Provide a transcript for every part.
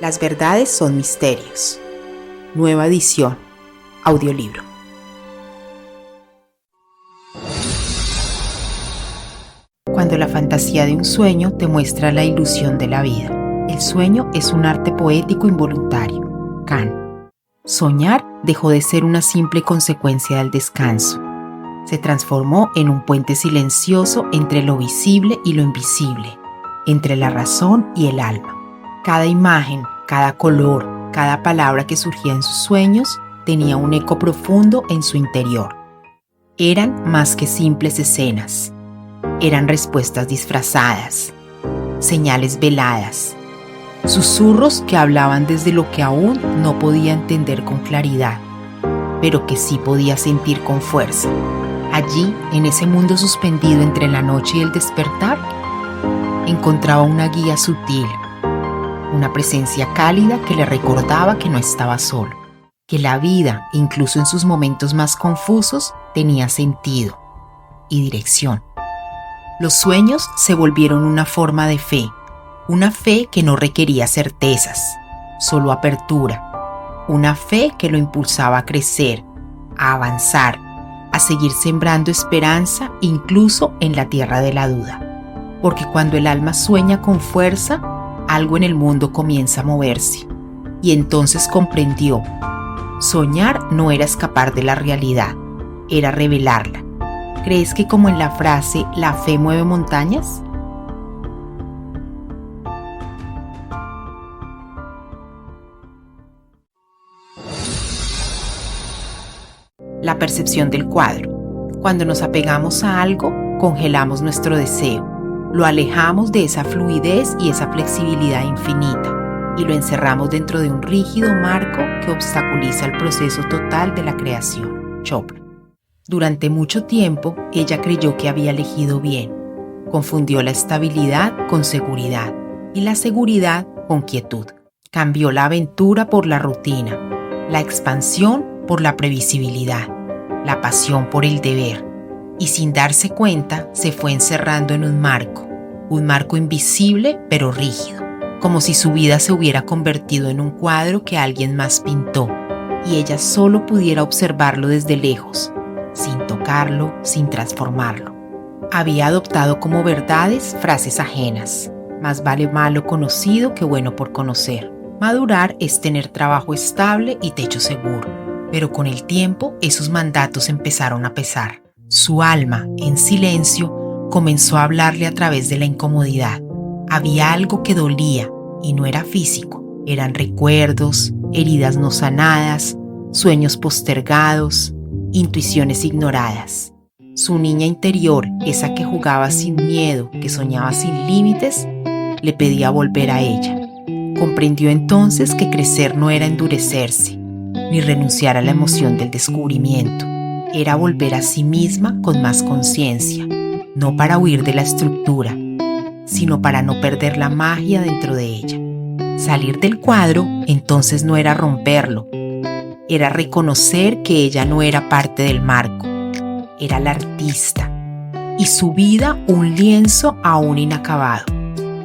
Las verdades son misterios. Nueva edición. Audiolibro. Cuando la fantasía de un sueño te muestra la ilusión de la vida. El sueño es un arte poético involuntario. Kant. Soñar dejó de ser una simple consecuencia del descanso. Se transformó en un puente silencioso entre lo visible y lo invisible, entre la razón y el alma. Cada imagen, cada color, cada palabra que surgía en sus sueños tenía un eco profundo en su interior. Eran más que simples escenas. Eran respuestas disfrazadas, señales veladas, susurros que hablaban desde lo que aún no podía entender con claridad, pero que sí podía sentir con fuerza. Allí, en ese mundo suspendido entre la noche y el despertar, encontraba una guía sutil, una presencia cálida que le recordaba que no estaba solo, que la vida, incluso en sus momentos más confusos, tenía sentido y dirección. Los sueños se volvieron una forma de fe, una fe que no requería certezas, solo apertura, una fe que lo impulsaba a crecer, a avanzar, a seguir sembrando esperanza incluso en la tierra de la duda. Porque cuando el alma sueña con fuerza, algo en el mundo comienza a moverse. Y entonces comprendió, soñar no era escapar de la realidad, era revelarla. ¿Crees que como en la frase, la fe mueve montañas? La percepción del cuadro. Cuando nos apegamos a algo, congelamos nuestro deseo, lo alejamos de esa fluidez y esa flexibilidad infinita y lo encerramos dentro de un rígido marco que obstaculiza el proceso total de la creación. Chopra. Durante mucho tiempo, ella creyó que había elegido bien. Confundió la estabilidad con seguridad y la seguridad con quietud. Cambió la aventura por la rutina, la expansión por la previsibilidad, la pasión por el deber. Y sin darse cuenta, se fue encerrando en un marco invisible pero rígido, como si su vida se hubiera convertido en un cuadro que alguien más pintó y ella solo pudiera observarlo desde lejos, sin tocarlo, sin transformarlo. Había adoptado como verdades frases ajenas. Más vale malo conocido que bueno por conocer. Madurar es tener trabajo estable y techo seguro. Pero con el tiempo, esos mandatos empezaron a pesar. Su alma, en silencio, comenzó a hablarle a través de la incomodidad. Había algo que dolía y no era físico. Eran recuerdos, heridas no sanadas, sueños postergados, intuiciones ignoradas. Su niña interior, esa que jugaba sin miedo, que soñaba sin límites, le pedía volver a ella. Comprendió entonces que crecer no era endurecerse, ni renunciar a la emoción del descubrimiento. Era volver a sí misma con más conciencia, no para huir de la estructura, sino para no perder la magia dentro de ella. Salir del cuadro entonces no era romperlo, era reconocer que ella no era parte del marco, era la artista, y su vida un lienzo aún inacabado.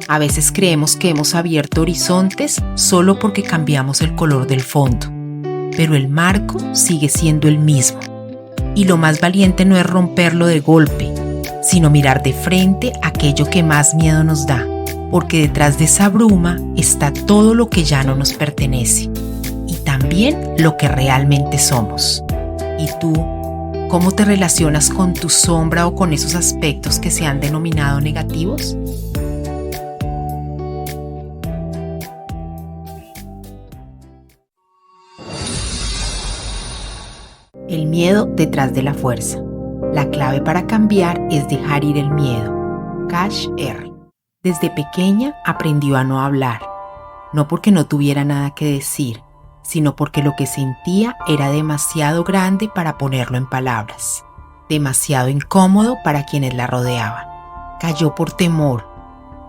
A veces creemos que hemos abierto horizontes solo porque cambiamos el color del fondo, pero el marco sigue siendo el mismo. Y lo más valiente no es romperlo de golpe, sino mirar de frente aquello que más miedo nos da, porque detrás de esa bruma está todo lo que ya no nos pertenece. También lo que realmente somos. ¿Y tú, cómo te relacionas con tu sombra o con esos aspectos que se han denominado negativos? El miedo detrás de la fuerza. La clave para cambiar es dejar ir el miedo. Cash R. Desde pequeña aprendió a no hablar, no porque no tuviera nada que decir, sino porque lo que sentía era demasiado grande para ponerlo en palabras, demasiado incómodo para quienes la rodeaban. Cayó por temor,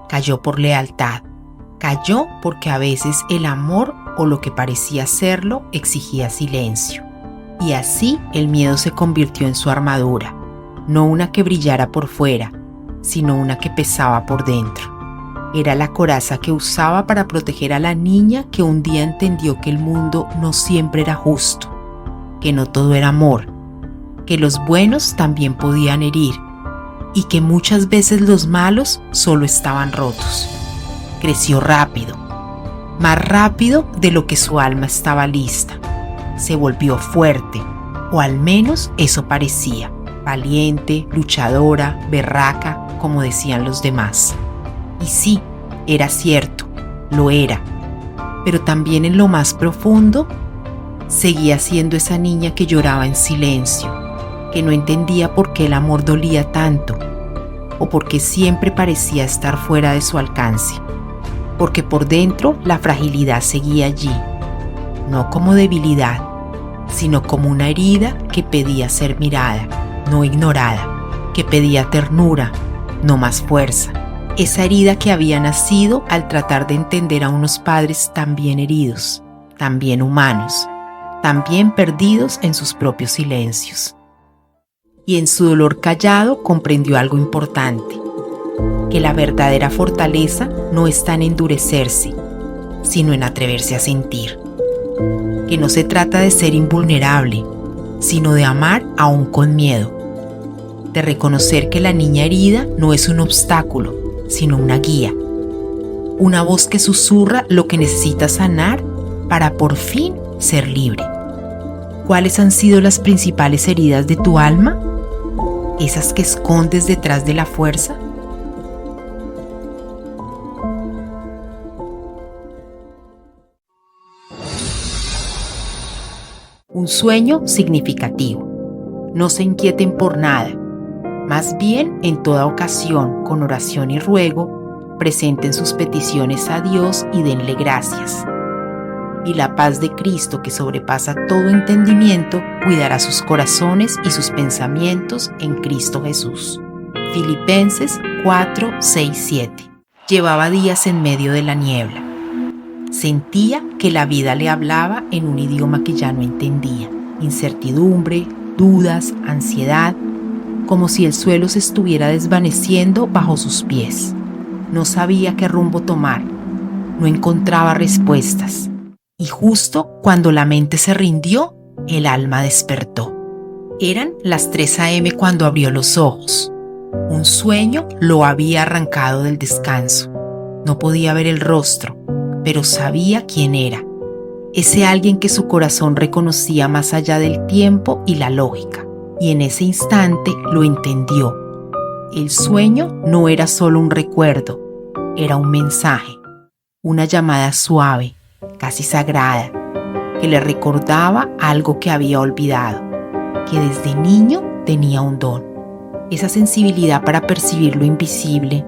cayó por lealtad, cayó porque a veces el amor o lo que parecía serlo exigía silencio. Y así el miedo se convirtió en su armadura, no una que brillara por fuera, sino una que pesaba por dentro. Era la coraza que usaba para proteger a la niña que un día entendió que el mundo no siempre era justo, que no todo era amor, que los buenos también podían herir y que muchas veces los malos solo estaban rotos. Creció rápido, más rápido de lo que su alma estaba lista. Se volvió fuerte, o al menos eso parecía, valiente, luchadora, berraca, como decían los demás. Y sí, era cierto, lo era, pero también en lo más profundo seguía siendo esa niña que lloraba en silencio, que no entendía por qué el amor dolía tanto, o por qué siempre parecía estar fuera de su alcance, porque por dentro la fragilidad seguía allí, no como debilidad, sino como una herida que pedía ser mirada, no ignorada, que pedía ternura, no más fuerza. Esa herida que había nacido al tratar de entender a unos padres también heridos, también humanos, también perdidos en sus propios silencios. Y en su dolor callado comprendió algo importante, que la verdadera fortaleza no está en endurecerse, sino en atreverse a sentir. Que no se trata de ser invulnerable, sino de amar aún con miedo, de reconocer que la niña herida no es un obstáculo, sino una guía, una voz que susurra lo que necesita sanar para por fin ser libre. ¿Cuáles han sido las principales heridas de tu alma? ¿Esas que escondes detrás de la fuerza? Un sueño significativo. No se inquieten por nada. Más bien, en toda ocasión, con oración y ruego, presenten sus peticiones a Dios y denle gracias. Y la paz de Cristo, que sobrepasa todo entendimiento, cuidará sus corazones y sus pensamientos en Cristo Jesús. Filipenses 4, 6, 7. Llevaba días en medio de la niebla. Sentía que la vida le hablaba en un idioma que ya no entendía. Incertidumbre, dudas, ansiedad, como si el suelo se estuviera desvaneciendo bajo sus pies. No sabía qué rumbo tomar, no encontraba respuestas. Y justo cuando la mente se rindió, el alma despertó. Eran las 3 a.m. cuando abrió los ojos. Un sueño lo había arrancado del descanso. No podía ver el rostro, pero sabía quién era. Ese alguien que su corazón reconocía más allá del tiempo y la lógica. Y en ese instante lo entendió. El sueño no era solo un recuerdo, era un mensaje, una llamada suave, casi sagrada, que le recordaba algo que había olvidado, que desde niño tenía un don. Esa sensibilidad para percibir lo invisible,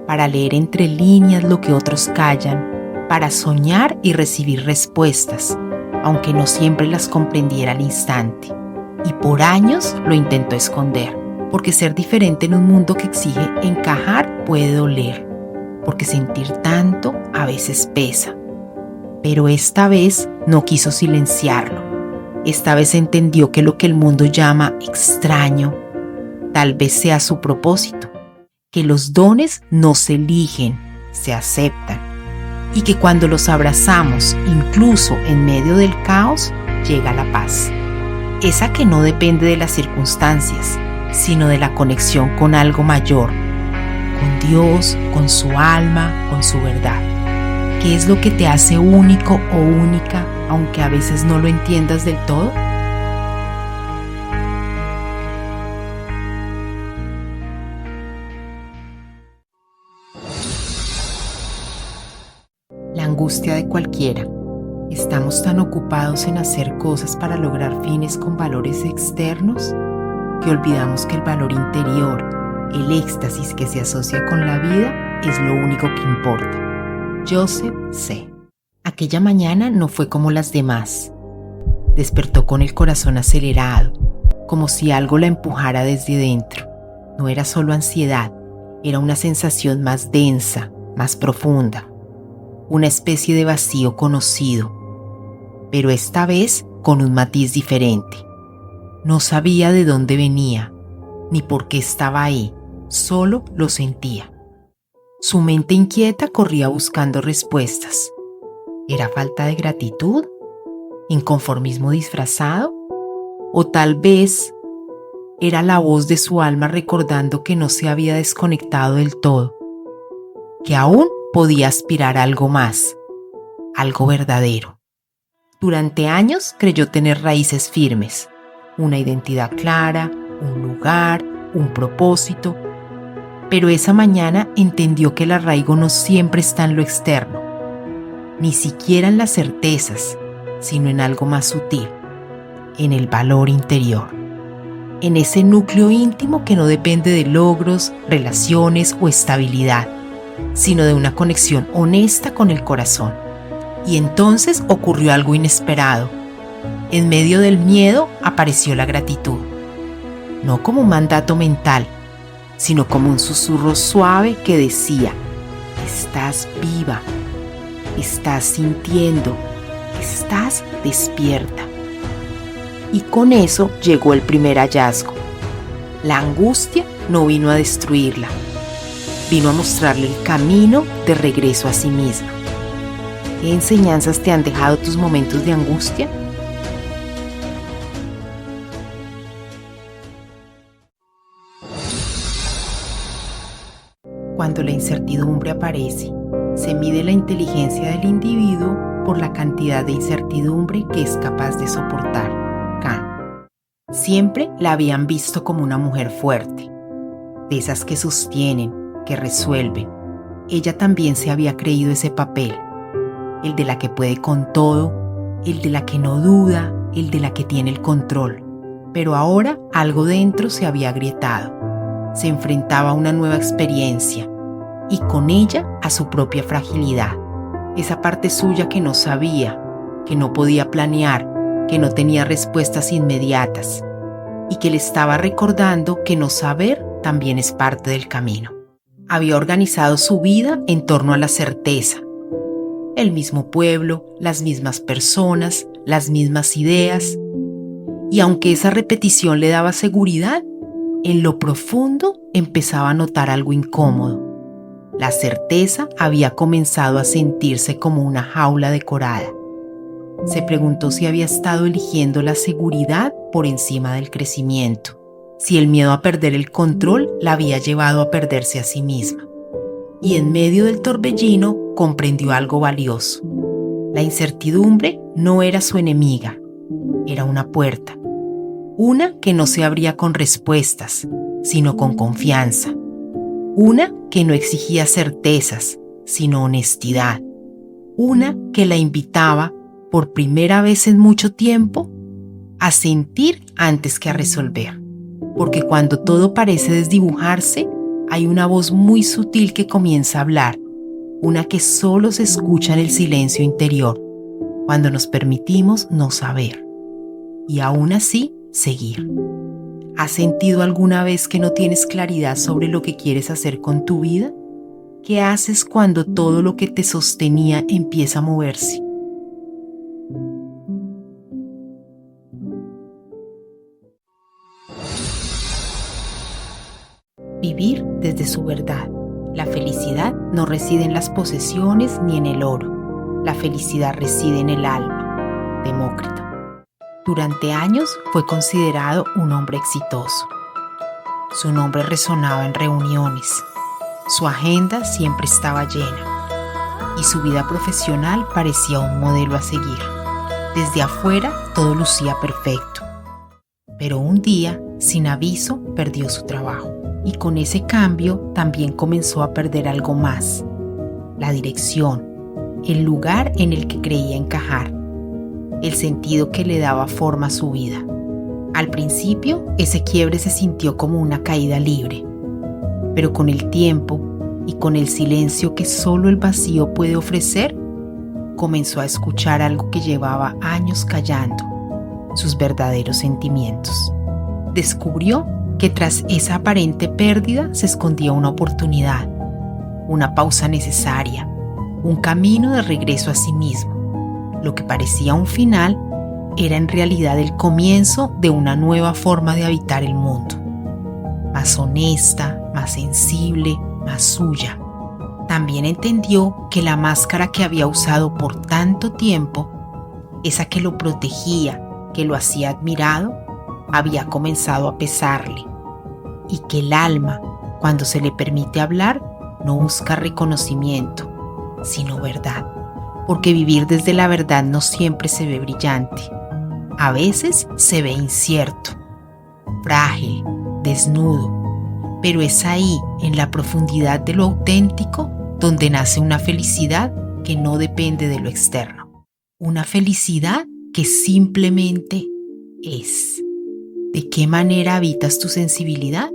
para leer entre líneas lo que otros callan, para soñar y recibir respuestas, aunque no siempre las comprendiera al instante. Y por años lo intentó esconder, porque ser diferente en un mundo que exige encajar puede doler, porque sentir tanto a veces pesa. Pero esta vez no quiso silenciarlo. Esta vez entendió que lo que el mundo llama extraño, tal vez sea su propósito, que los dones no se eligen, se aceptan, y que cuando los abrazamos, incluso en medio del caos, llega la paz. Esa que no depende de las circunstancias, sino de la conexión con algo mayor, con Dios, con su alma, con su verdad. ¿Qué es lo que te hace único o única, aunque a veces no lo entiendas del todo? La angustia de cualquiera. Estamos tan ocupados en hacer cosas para lograr fines con valores externos que olvidamos que el valor interior, el éxtasis que se asocia con la vida, es lo único que importa. Joseph C. Aquella mañana no fue como las demás. Despertó con el corazón acelerado, como si algo la empujara desde dentro. No era solo ansiedad, era una sensación más densa, más profunda. Una especie de vacío conocido, pero esta vez con un matiz diferente. No sabía de dónde venía, ni por qué estaba ahí, solo lo sentía. Su mente inquieta corría buscando respuestas. ¿Era falta de gratitud? ¿Inconformismo disfrazado? ¿O tal vez era la voz de su alma recordando que no se había desconectado del todo, que aún podía aspirar a algo más, algo verdadero? Durante años creyó tener raíces firmes, una identidad clara, un lugar, un propósito, pero esa mañana entendió que el arraigo no siempre está en lo externo, ni siquiera en las certezas, sino en algo más sutil, en el valor interior, en ese núcleo íntimo que no depende de logros, relaciones o estabilidad, sino de una conexión honesta con el corazón. Y entonces ocurrió algo inesperado. En medio del miedo apareció la gratitud, no como un mandato mental, sino como un susurro suave que decía: estás viva, estás sintiendo, estás despierta. Y con eso llegó el primer hallazgo. La angustia no vino a destruirla, vino a mostrarle el camino de regreso a sí misma. ¿Qué enseñanzas te han dejado tus momentos de angustia? Cuando la incertidumbre aparece, se mide la inteligencia del individuo por la cantidad de incertidumbre que es capaz de soportar. Kant. Siempre la habían visto como una mujer fuerte, de esas que sostienen, que resuelven. Ella también se había creído ese papel, el de la que puede con todo, el de la que no duda, el de la que tiene el control. Pero ahora algo dentro se había agrietado. Se enfrentaba a una nueva experiencia y con ella a su propia fragilidad. Esa parte suya que no sabía, que no podía planear, que no tenía respuestas inmediatas y que le estaba recordando que no saber también es parte del camino. Había organizado su vida en torno a la certeza. El mismo pueblo, las mismas personas, las mismas ideas. Y aunque esa repetición le daba seguridad, en lo profundo empezaba a notar algo incómodo. La certeza había comenzado a sentirse como una jaula decorada. Se preguntó si había estado eligiendo la seguridad por encima del crecimiento, si el miedo a perder el control la había llevado a perderse a sí misma. Y en medio del torbellino comprendió algo valioso. La incertidumbre no era su enemiga, era una puerta. Una que no se abría con respuestas, sino con confianza. Una que no exigía certezas, sino honestidad. Una que la invitaba, por primera vez en mucho tiempo, a sentir antes que a resolver. Porque cuando todo parece desdibujarse, hay una voz muy sutil que comienza a hablar, una que solo se escucha en el silencio interior, cuando nos permitimos no saber. Y aún así, seguir. ¿Has sentido alguna vez que no tienes claridad sobre lo que quieres hacer con tu vida? ¿Qué haces cuando todo lo que te sostenía empieza a moverse? Vivir desde su verdad. La felicidad no reside en las posesiones ni en el oro. La felicidad reside en el alma. Demócrito. Durante años fue considerado un hombre exitoso. Su nombre resonaba en reuniones. Su agenda siempre estaba llena. Y su vida profesional parecía un modelo a seguir. Desde afuera todo lucía perfecto. Pero un día, sin aviso, perdió su trabajo. Y con ese cambio también comenzó a perder algo más. La dirección, el lugar en el que creía encajar, el sentido que le daba forma a su vida. Al principio, ese quiebre se sintió como una caída libre, pero con el tiempo y con el silencio que solo el vacío puede ofrecer, comenzó a escuchar algo que llevaba años callando, sus verdaderos sentimientos. Descubrió que tras esa aparente pérdida se escondía una oportunidad, una pausa necesaria, un camino de regreso a sí mismo. Lo que parecía un final era en realidad el comienzo de una nueva forma de habitar el mundo, más honesta, más sensible, más suya. También entendió que la máscara que había usado por tanto tiempo, esa que lo protegía, que lo hacía admirado, había comenzado a pesarle, y que el alma, cuando se le permite hablar, no busca reconocimiento, sino verdad, porque vivir desde la verdad no siempre se ve brillante. A veces se ve incierto, frágil, desnudo, pero es ahí, en la profundidad de lo auténtico, donde nace una felicidad que no depende de lo externo. Una felicidad que simplemente es. ¿De qué manera habitas tu sensibilidad?